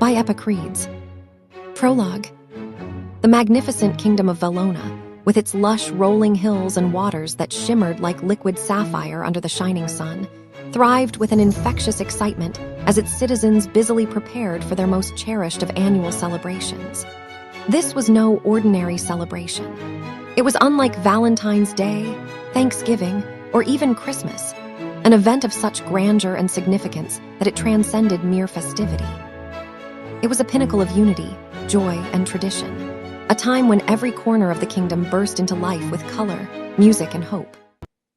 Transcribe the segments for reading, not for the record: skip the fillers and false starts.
by Epicurides. Prologue. The magnificent kingdom of Vellona, with its lush rolling hills and waters that shimmered like liquid sapphire under the shining sun, thrived with an infectious excitement as its citizens busily prepared for their most cherished of annual celebrations. This was no ordinary celebration. It was unlike Valentine's Day, Thanksgiving, or even Christmas, an event of such grandeur and significance that it transcended mere festivity. It was a pinnacle of unity, joy, and tradition, a time when every corner of the kingdom burst into life with color, music, and hope.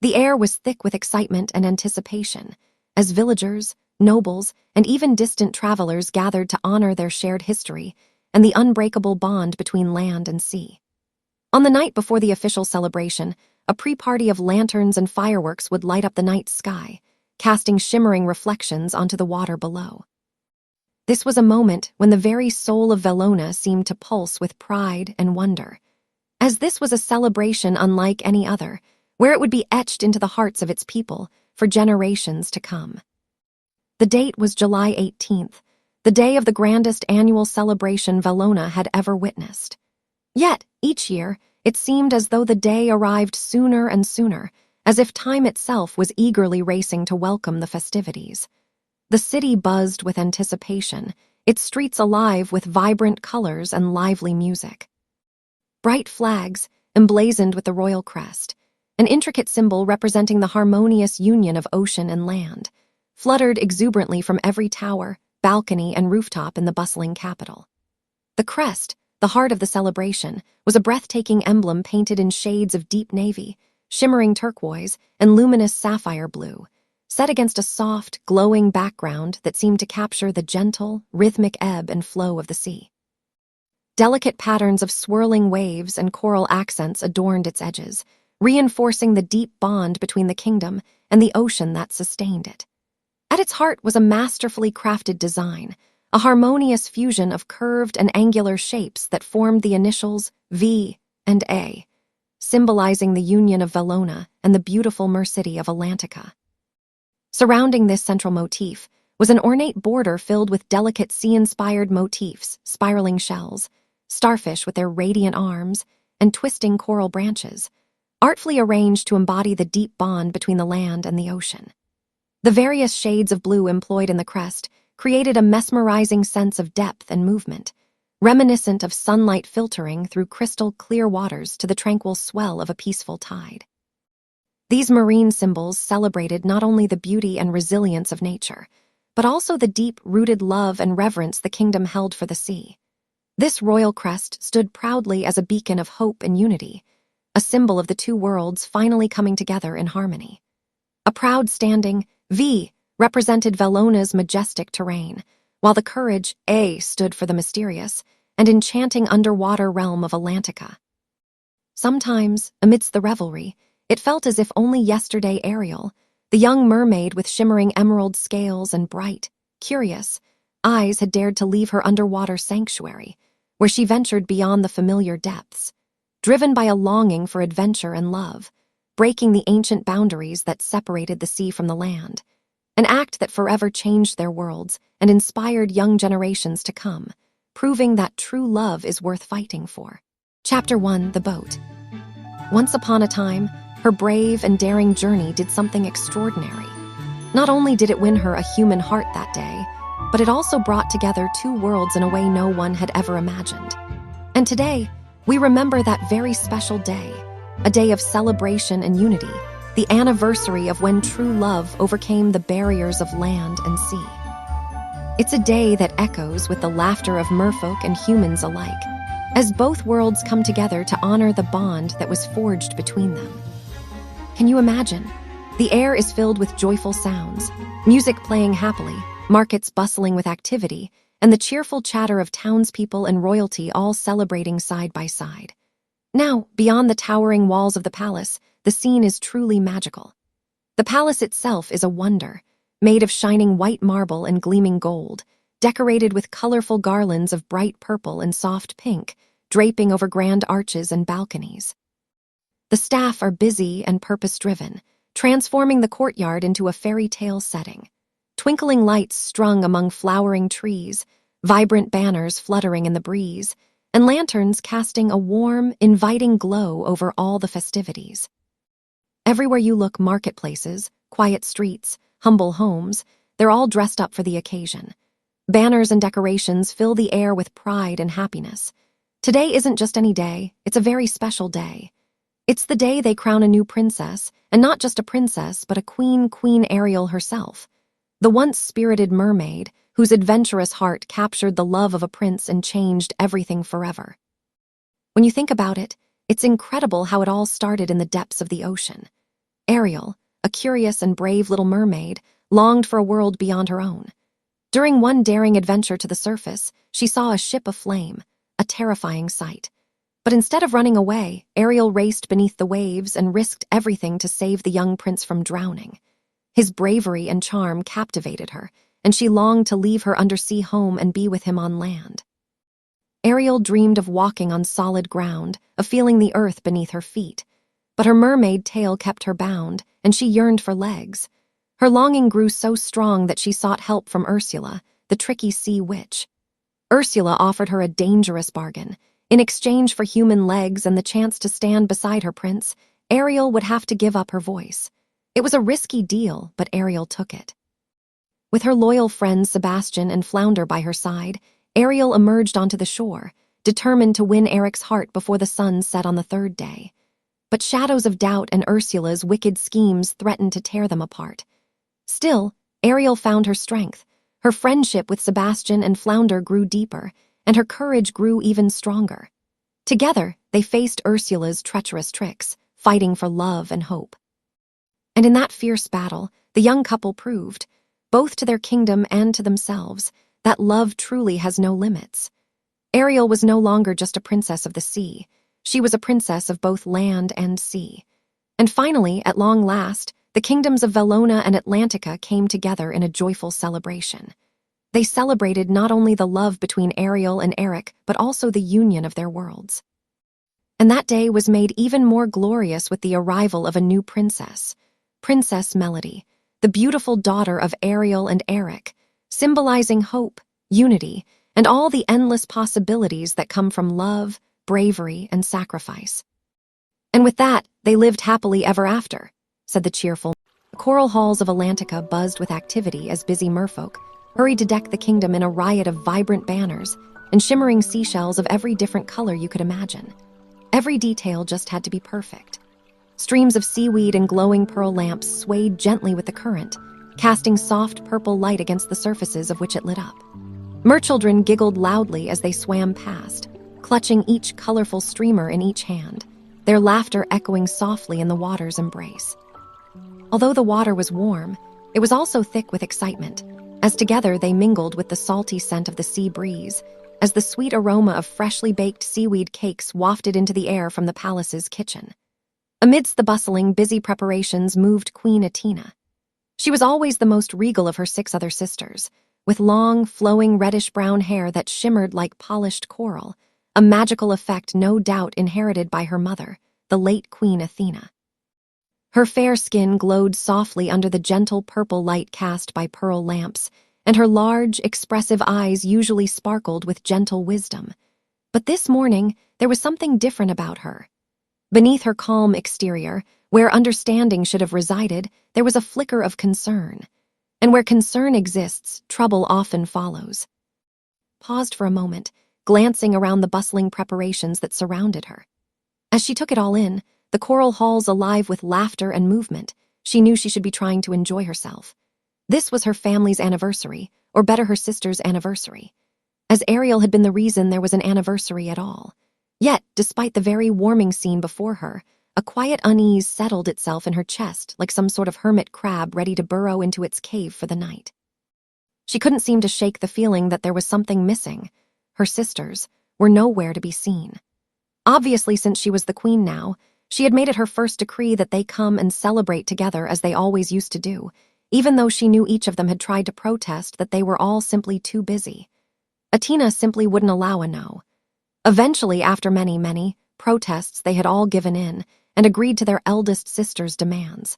The air was thick with excitement and anticipation, as villagers, nobles, and even distant travelers gathered to honor their shared history and the unbreakable bond between land and sea. On the night before the official celebration, a pre-party of lanterns and fireworks would light up the night sky, casting shimmering reflections onto the water below. This was a moment when the very soul of Vellona seemed to pulse with pride and wonder, as this was a celebration unlike any other, where it would be etched into the hearts of its people for generations to come. The date was July 18th, the day of the grandest annual celebration Vellona had ever witnessed. Yet, each year, it seemed as though the day arrived sooner and sooner, as if time itself was eagerly racing to welcome the festivities. The city buzzed with anticipation, its streets alive with vibrant colors and lively music. Bright flags, emblazoned with the royal crest, an intricate symbol representing the harmonious union of ocean and land, fluttered exuberantly from every tower, balcony, and rooftop in the bustling capital. The crest, the heart of the celebration, was a breathtaking emblem painted in shades of deep navy, shimmering turquoise, and luminous sapphire blue, set against a soft, glowing background that seemed to capture the gentle, rhythmic ebb and flow of the sea. Delicate patterns of swirling waves and coral accents adorned its edges, reinforcing the deep bond between the kingdom and the ocean that sustained it. At its heart was a masterfully crafted design, a harmonious fusion of curved and angular shapes that formed the initials V and A, symbolizing the union of Vellona and the beautiful Mer-city of Atlantica. Surrounding this central motif was an ornate border filled with delicate sea-inspired motifs, spiraling shells, starfish with their radiant arms, and twisting coral branches, artfully arranged to embody the deep bond between the land and the ocean. The various shades of blue employed in the crest created a mesmerizing sense of depth and movement, reminiscent of sunlight filtering through crystal-clear waters to the tranquil swell of a peaceful tide. These marine symbols celebrated not only the beauty and resilience of nature, but also the deep-rooted love and reverence the kingdom held for the sea. This royal crest stood proudly as a beacon of hope and unity, a symbol of the two worlds finally coming together in harmony. A proud standing V represented Vellona's majestic terrain, while the courage A stood for the mysterious and enchanting underwater realm of Atlantica. Sometimes, amidst the revelry, it felt as if only yesterday Ariel, the young mermaid with shimmering emerald scales and bright, curious eyes, had dared to leave her underwater sanctuary, where she ventured beyond the familiar depths, driven by a longing for adventure and love, breaking the ancient boundaries that separated the sea from the land, an act that forever changed their worlds and inspired young generations to come, proving that true love is worth fighting for. Chapter 1: The Boat. Once upon a time, her brave and daring journey did something extraordinary. Not only did it win her a human heart that day, but it also brought together two worlds in a way no one had ever imagined. And today, we remember that very special day, a day of celebration and unity, the anniversary of when true love overcame the barriers of land and sea. It's a day that echoes with the laughter of merfolk and humans alike, as both worlds come together to honor the bond that was forged between them. Can you imagine? The air is filled with joyful sounds, music playing happily, markets bustling with activity, and the cheerful chatter of townspeople and royalty all celebrating side by side. Now, beyond the towering walls of the palace, the scene is truly magical. The palace itself is a wonder, made of shining white marble and gleaming gold, decorated with colorful garlands of bright purple and soft pink, draping over grand arches and balconies. The staff are busy and purpose-driven, transforming the courtyard into a fairy tale setting. Twinkling lights strung among flowering trees, vibrant banners fluttering in the breeze, and lanterns casting a warm, inviting glow over all the festivities. Everywhere you look, marketplaces, quiet streets, humble homes, they're all dressed up for the occasion. Banners and decorations fill the air with pride and happiness. Today isn't just any day, it's a very special day. It's the day they crown a new princess, and not just a princess, but a queen, Queen Ariel herself. The once spirited mermaid, whose adventurous heart captured the love of a prince and changed everything forever. When you think about it, it's incredible how it all started in the depths of the ocean. Ariel, a curious and brave little mermaid, longed for a world beyond her own. During one daring adventure to the surface, she saw a ship aflame, a terrifying sight. But instead of running away, Ariel raced beneath the waves and risked everything to save the young prince from drowning. His bravery and charm captivated her, and she longed to leave her undersea home and be with him on land. Ariel dreamed of walking on solid ground, of feeling the earth beneath her feet. But her mermaid tail kept her bound, and she yearned for legs. Her longing grew so strong that she sought help from Ursula, the tricky sea witch. Ursula offered her a dangerous bargain. In exchange for human legs and the chance to stand beside her prince, Ariel would have to give up her voice. It was a risky deal, but Ariel took it. With her loyal friends Sebastian and Flounder by her side, Ariel emerged onto the shore, determined to win Eric's heart before the sun set on the third day. But shadows of doubt and Ursula's wicked schemes threatened to tear them apart. Still, Ariel found her strength. Her friendship with Sebastian and Flounder grew deeper, and her courage grew even stronger. Together, they faced Ursula's treacherous tricks, fighting for love and hope. And in that fierce battle, the young couple proved, both to their kingdom and to themselves, that love truly has no limits. Ariel was no longer just a princess of the sea. She was a princess of both land and sea. And finally, at long last, the kingdoms of Vellona and Atlantica came together in a joyful celebration. They celebrated not only the love between Ariel and Eric, but also the union of their worlds. And that day was made even more glorious with the arrival of a new princess, Princess Melody, the beautiful daughter of Ariel and Eric, symbolizing hope, unity, and all the endless possibilities that come from love, bravery, and sacrifice. And with that, they lived happily ever after, said the cheerful. The coral halls of Atlantica buzzed with activity as busy merfolk hurried to deck the kingdom in a riot of vibrant banners and shimmering seashells of every different color you could imagine. Every detail just had to be perfect. Streams of seaweed and glowing pearl lamps swayed gently with the current, casting soft purple light against the surfaces of which it lit up. Merchildren giggled loudly as they swam past, clutching each colorful streamer in each hand, their laughter echoing softly in the water's embrace. Although the water was warm, it was also thick with excitement, as together they mingled with the salty scent of the sea breeze, as the sweet aroma of freshly baked seaweed cakes wafted into the air from the palace's kitchen. Amidst the bustling, busy preparations moved Queen Athena. She was always the most regal of her 6 other sisters, with long, flowing reddish-brown hair that shimmered like polished coral, a magical effect no doubt inherited by her mother, the late Queen Athena. Her fair skin glowed softly under the gentle purple light cast by pearl lamps, and her large, expressive eyes usually sparkled with gentle wisdom. But this morning, there was something different about her. Beneath her calm exterior, where understanding should have resided, there was a flicker of concern. And where concern exists, trouble often follows. Paused for a moment, glancing around the bustling preparations that surrounded her. As she took it all in, the coral halls alive with laughter and movement, she knew she should be trying to enjoy herself. This was her family's anniversary, or better, her sister's anniversary. As Ariel had been the reason there was an anniversary at all. Yet, despite the very warming scene before her, a quiet unease settled itself in her chest like some sort of hermit crab ready to burrow into its cave for the night. She couldn't seem to shake the feeling that there was something missing. Her sisters were nowhere to be seen. Obviously, since she was the queen now, she had made it her first decree that they come and celebrate together as they always used to do, even though she knew each of them had tried to protest that they were all simply too busy. Athena simply wouldn't allow a no. Eventually, after many protests, they had all given in and agreed to their eldest sister's demands.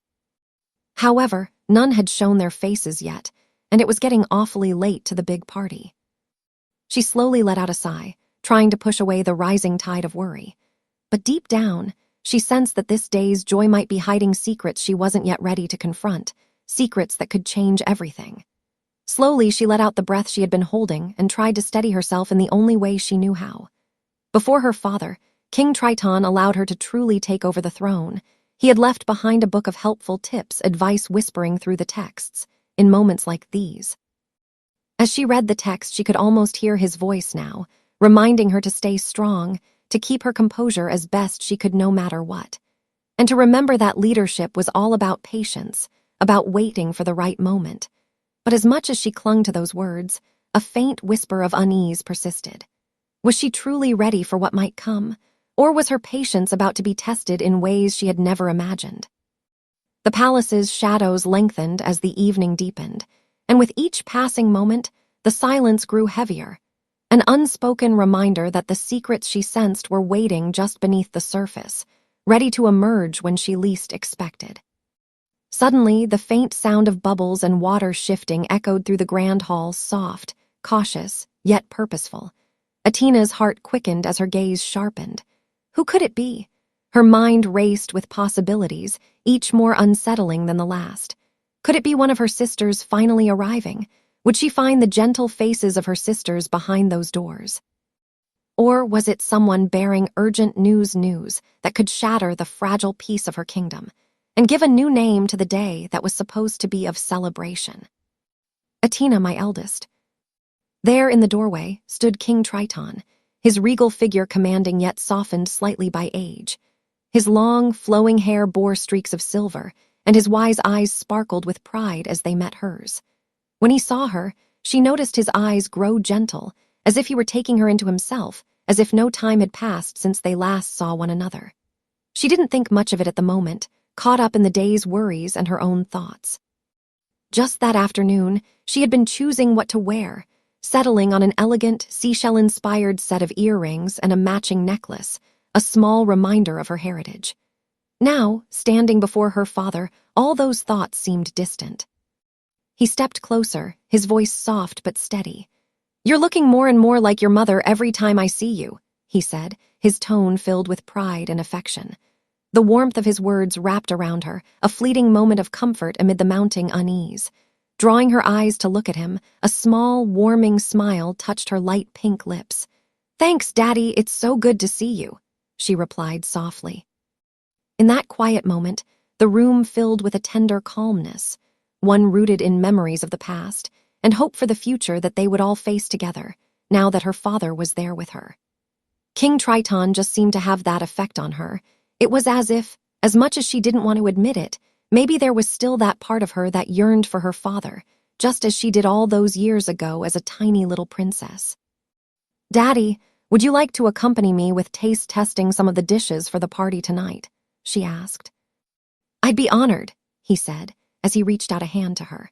However, none had shown their faces yet, and it was getting awfully late to the big party. She slowly let out a sigh, trying to push away the rising tide of worry. But deep down, she sensed that this day's joy might be hiding secrets she wasn't yet ready to confront, secrets that could change everything. Slowly, she let out the breath she had been holding and tried to steady herself in the only way she knew how. Before her father, King Triton allowed her to truly take over the throne. He had left behind a book of helpful tips, advice whispering through the texts, in moments like these. As she read the text, she could almost hear his voice now, reminding her to stay strong, to keep her composure as best she could no matter what. And to remember that leadership was all about patience, about waiting for the right moment. But as much as she clung to those words, a faint whisper of unease persisted. Was she truly ready for what might come, or was her patience about to be tested in ways she had never imagined? The palace's shadows lengthened as the evening deepened, and with each passing moment, the silence grew heavier, an unspoken reminder that the secrets she sensed were waiting just beneath the surface, ready to emerge when she least expected. Suddenly, the faint sound of bubbles and water shifting echoed through the grand hall, soft, cautious, yet purposeful. Atina's heart quickened as her gaze sharpened. Who could it be? Her mind raced with possibilities, each more unsettling than the last. Could it be one of her sisters finally arriving? Would she find the gentle faces of her sisters behind those doors? Or was it someone bearing urgent news that could shatter the fragile peace of her kingdom and give a new name to the day that was supposed to be of celebration? Atina, my eldest. There in the doorway stood King Triton, his regal figure commanding yet softened slightly by age. His long, flowing hair bore streaks of silver, and his wise eyes sparkled with pride as they met hers. When he saw her, she noticed his eyes grow gentle, as if he were taking her into himself, as if no time had passed since they last saw one another. She didn't think much of it at the moment, caught up in the day's worries and her own thoughts. Just that afternoon, she had been choosing what to wear, settling on an elegant, seashell-inspired set of earrings and a matching necklace, a small reminder of her heritage. Now, standing before her father, all those thoughts seemed distant. He stepped closer, his voice soft but steady. "You're looking more and more like your mother every time I see you," he said, his tone filled with pride and affection. The warmth of his words wrapped around her, a fleeting moment of comfort amid the mounting unease. Drawing her eyes to look at him, a small, warming smile touched her light pink lips. "Thanks, Daddy, it's so good to see you," she replied softly. In that quiet moment, the room filled with a tender calmness, one rooted in memories of the past and hope for the future that they would all face together, now that her father was there with her. King Triton just seemed to have that effect on her. It was as if, as much as she didn't want to admit it, maybe there was still that part of her that yearned for her father, just as she did all those years ago as a tiny little princess. "Daddy, would you like to accompany me with taste testing some of the dishes for the party tonight?" she asked. "I'd be honored," he said, as he reached out a hand to her.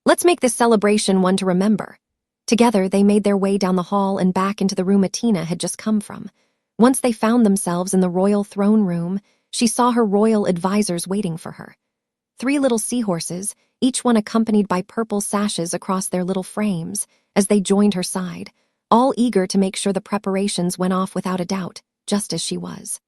"Let's make this celebration one to remember." Together, they made their way down the hall and back into the room Atina had just come from. Once they found themselves in the royal throne room, she saw her royal advisors waiting for her. 3 little seahorses, each one accompanied by purple sashes across their little frames, as they joined her side, all eager to make sure the preparations went off without a doubt, just as she was.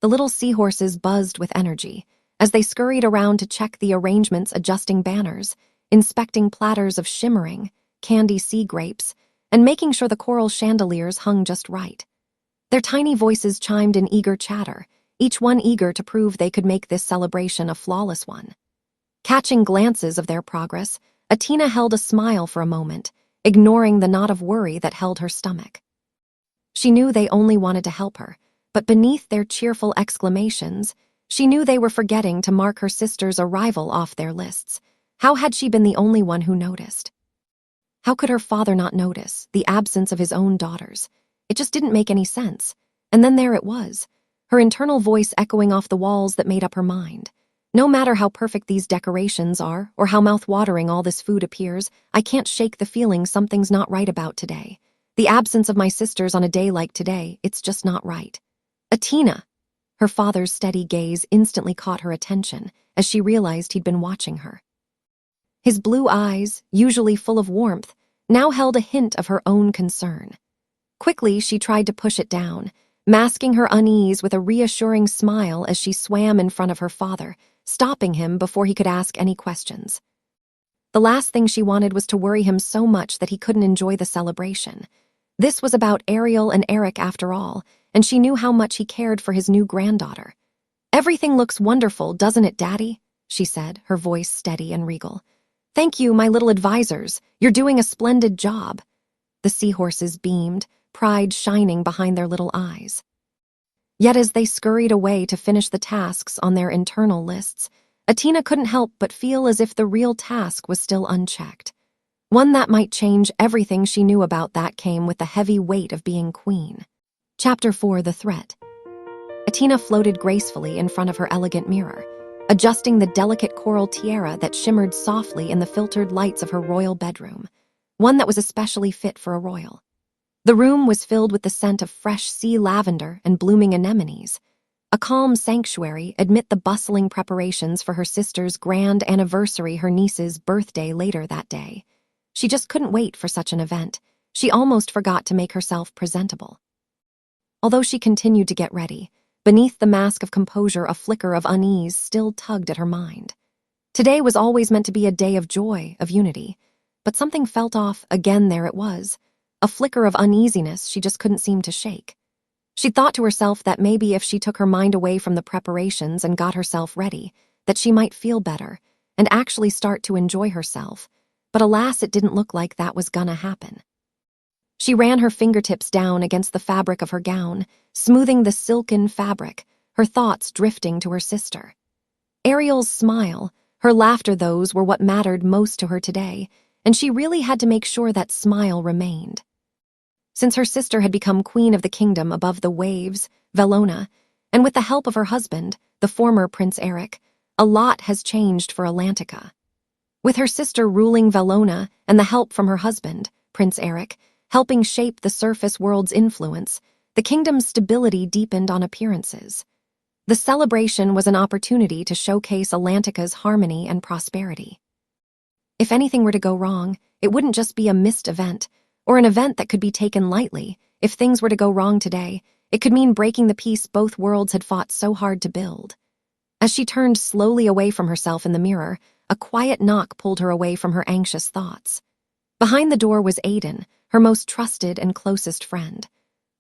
The little seahorses buzzed with energy, as they scurried around to check the arrangements, adjusting banners, inspecting platters of shimmering, candy sea grapes, and making sure the coral chandeliers hung just right. Their tiny voices chimed in eager chatter, each one eager to prove they could make this celebration a flawless one. Catching glances of their progress, Atina held a smile for a moment, ignoring the knot of worry that held her stomach. She knew they only wanted to help her, but beneath their cheerful exclamations, she knew they were forgetting to mark her sister's arrival off their lists. How had she been the only one who noticed? How could her father not notice the absence of his own daughters? It just didn't make any sense. And then there it was, her internal voice echoing off the walls that made up her mind. "No matter how perfect these decorations are, or how mouth-watering all this food appears, I can't shake the feeling something's not right about today. The absence of my sisters on a day like today, it's just not right." "Atina!" Her father's steady gaze instantly caught her attention as she realized he'd been watching her. His blue eyes, usually full of warmth, now held a hint of her own concern. Quickly, she tried to push it down, masking her unease with a reassuring smile as she swam in front of her father, stopping him before he could ask any questions. The last thing she wanted was to worry him so much that he couldn't enjoy the celebration. This was about Ariel and Eric after all, and she knew how much he cared for his new granddaughter. "Everything looks wonderful, doesn't it, Daddy?" she said, her voice steady and regal. "Thank you, my little advisors. You're doing a splendid job." The seahorses beamed, pride shining behind their little eyes. Yet as they scurried away to finish the tasks on their internal lists, Atina couldn't help but feel as if the real task was still unchecked. One that might change everything she knew about that came with the heavy weight of being queen. Chapter 4: The Threat. Atina floated gracefully in front of her elegant mirror, adjusting the delicate coral tiara that shimmered softly in the filtered lights of her royal bedroom, one that was especially fit for a royal. The room was filled with the scent of fresh sea lavender and blooming anemones, a calm sanctuary amid the bustling preparations for her sister's grand anniversary, her niece's birthday later that day. She just couldn't wait for such an event. She almost forgot to make herself presentable. Although she continued to get ready, beneath the mask of composure a flicker of unease still tugged at her mind. Today was always meant to be a day of joy, of unity, but something felt off. Again, there it was, a flicker of uneasiness she just couldn't seem to shake. She thought to herself that maybe if she took her mind away from the preparations and got herself ready, that she might feel better and actually start to enjoy herself, but alas, it didn't look like that was gonna happen. She ran her fingertips down against the fabric of her gown, smoothing the silken fabric, her thoughts drifting to her sister. Ariel's smile, her laughter, those were what mattered most to her today, and she really had to make sure that smile remained. Since her sister had become queen of the kingdom above the waves, Vellona, and with the help of her husband, the former Prince Eric, a lot has changed for Atlantica. With her sister ruling Vellona and the help from her husband, Prince Eric, helping shape the surface world's influence, the kingdom's stability deepened on appearances. The celebration was an opportunity to showcase Atlantica's harmony and prosperity. If anything were to go wrong, it wouldn't just be a missed event, or an event that could be taken lightly. If things were to go wrong today, it could mean breaking the peace both worlds had fought so hard to build. As she turned slowly away from herself in the mirror, a quiet knock pulled her away from her anxious thoughts. Behind the door was Aiden, her most trusted and closest friend.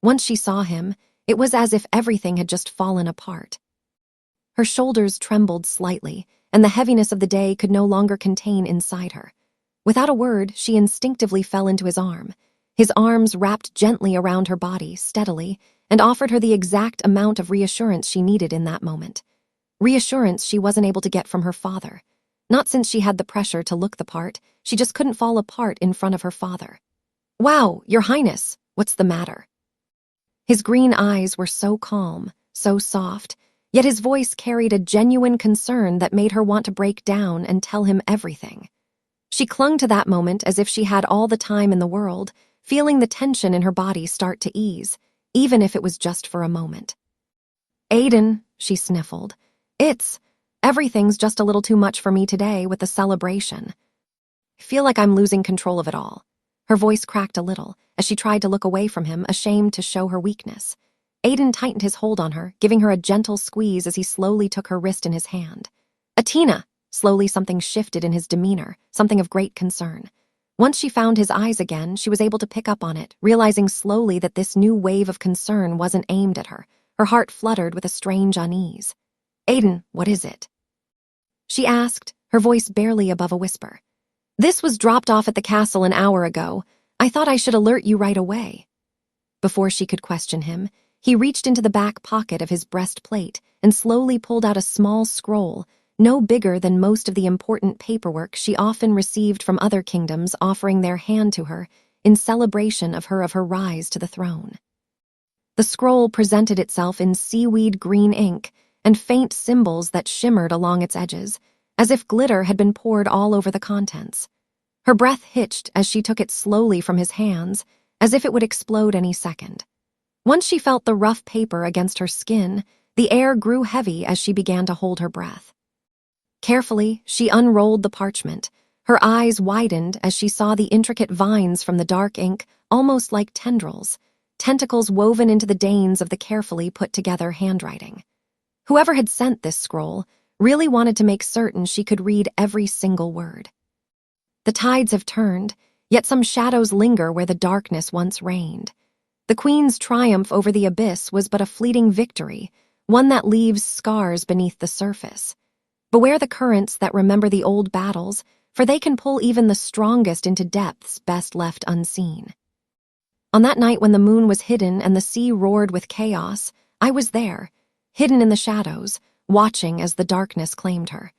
Once she saw him, it was as if everything had just fallen apart. Her shoulders trembled slightly, and the heaviness of the day could no longer contain inside her. Without a word, she instinctively fell into his arm. His arms wrapped gently around her body, steadily, and offered her the exact amount of reassurance she needed in that moment. Reassurance she wasn't able to get from her father. Not since she had the pressure to look the part, she just couldn't fall apart in front of her father. "Wow, Your Highness, what's the matter?" His green eyes were so calm, so soft, yet his voice carried a genuine concern that made her want to break down and tell him everything. She clung to that moment as if she had all the time in the world, feeling the tension in her body start to ease, even if it was just for a moment. "Aiden," she sniffled, everything's just a little too much for me today with the celebration. I feel like I'm losing control of it all." Her voice cracked a little as she tried to look away from him, ashamed to show her weakness. Aiden tightened his hold on her, giving her a gentle squeeze as he slowly took her wrist in his hand. "Atina!" Slowly something shifted in his demeanor, something of great concern. Once she found his eyes again, she was able to pick up on it, realizing slowly that this new wave of concern wasn't aimed at her. Her heart fluttered with a strange unease. "Aiden, what is it?" she asked, her voice barely above a whisper. "This was dropped off at the castle an hour ago. I thought I should alert you right away." Before she could question him, he reached into the back pocket of his breastplate and slowly pulled out a small scroll, no bigger than most of the important paperwork she often received from other kingdoms offering their hand to her in celebration of her rise to the throne. The scroll presented itself in seaweed green ink and faint symbols that shimmered along its edges, as if glitter had been poured all over the contents. Her breath hitched as she took it slowly from his hands, as if it would explode any second. Once she felt the rough paper against her skin, the air grew heavy as she began to hold her breath. Carefully, she unrolled the parchment, Her eyes widened as she saw the intricate vines from the dark ink, almost like tendrils, tentacles woven into the danes of the carefully put-together handwriting. Whoever had sent this scroll really wanted to make certain she could read every single word. The tides have turned, yet some shadows linger where the darkness once reigned. The Queen's triumph over the abyss was but a fleeting victory, one that leaves scars beneath the surface. Beware the currents that remember the old battles, for they can pull even the strongest into depths best left unseen. On that night when the moon was hidden and the sea roared with chaos, I was there, hidden in the shadows, watching as the darkness claimed her.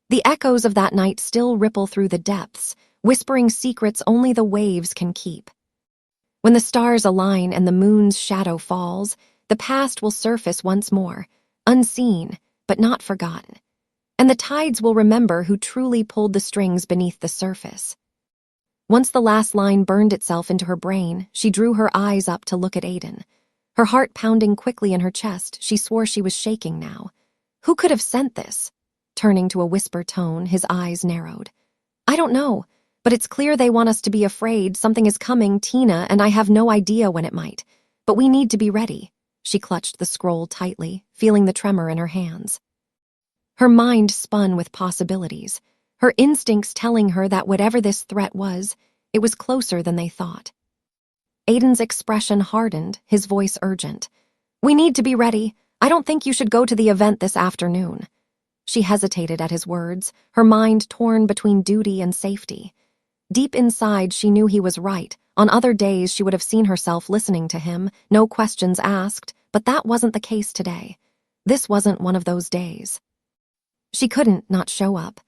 The echoes of that night still ripple through the depths, whispering secrets only the waves can keep. When the stars align and the moon's shadow falls, the past will surface once more, unseen but not forgotten. And the tides will remember who truly pulled the strings beneath the surface. Once the last line burned itself into her brain, she drew her eyes up to look at Aiden. Her heart pounding quickly in her chest, she swore she was shaking now. Who could have sent this? Turning to a whisper tone, his eyes narrowed. I don't know, but it's clear they want us to be afraid something is coming, Tina, and I have no idea when it might. But we need to be ready. She clutched the scroll tightly, feeling the tremor in her hands. Her mind spun with possibilities, her instincts telling her that whatever this threat was, it was closer than they thought. Aiden's expression hardened, his voice urgent. We need to be ready. I don't think you should go to the event this afternoon. She hesitated at his words, her mind torn between duty and safety. Deep inside, she knew he was right. On other days, she would have seen herself listening to him, no questions asked, but that wasn't the case today. This wasn't one of those days. She couldn't not show up.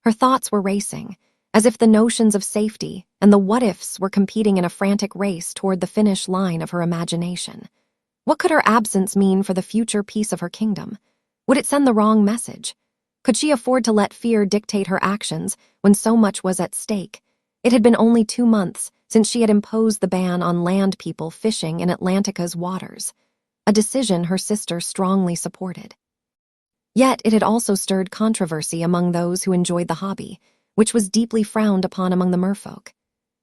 Her thoughts were racing, as if the notions of safety and the what-ifs were competing in a frantic race toward the finish line of her imagination. What could her absence mean for the future peace of her kingdom? Would it send the wrong message? Could she afford to let fear dictate her actions when so much was at stake? It had been only 2 months since she had imposed the ban on land people fishing in Atlantica's waters, a decision her sister strongly supported. Yet it had also stirred controversy among those who enjoyed the hobby, which was deeply frowned upon among the merfolk.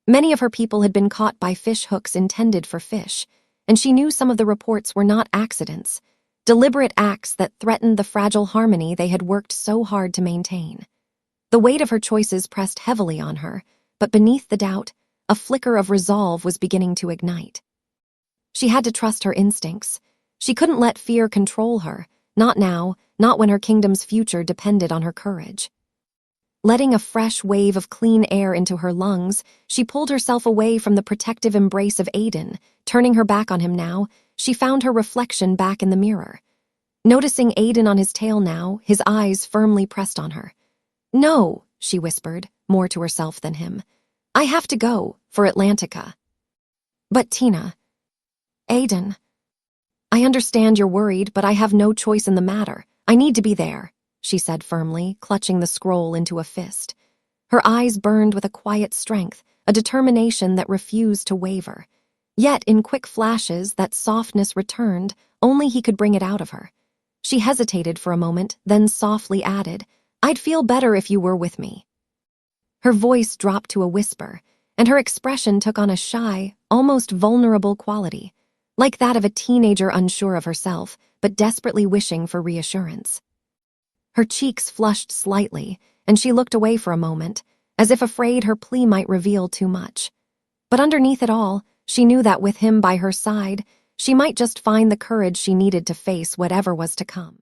Many of her people had been caught by fish hooks intended for fish, and she knew some of the reports were not accidents, deliberate acts that threatened the fragile harmony they had worked so hard to maintain. The weight of her choices pressed heavily on her, but beneath the doubt, a flicker of resolve was beginning to ignite. She had to trust her instincts. She couldn't let fear control her, not now, not when her kingdom's future depended on her courage. Letting a fresh wave of clean air into her lungs, she pulled herself away from the protective embrace of Aiden. Turning her back on him now, she found her reflection back in the mirror. Noticing Aiden on his tail now, his eyes firmly pressed on her. No, she whispered, more to herself than him. I have to go, for Atlantica. But Tina... Aiden... I understand you're worried, but I have no choice in the matter. I need to be there, she said firmly, clutching the scroll into a fist. Her eyes burned with a quiet strength, a determination that refused to waver. Yet, in quick flashes, that softness returned, only he could bring it out of her. She hesitated for a moment, then softly added, I'd feel better if you were with me. Her voice dropped to a whisper, and her expression took on a shy, almost vulnerable quality, like that of a teenager unsure of herself, but desperately wishing for reassurance. Her cheeks flushed slightly, and she looked away for a moment, as if afraid her plea might reveal too much. But underneath it all, she knew that with him by her side, she might just find the courage she needed to face whatever was to come.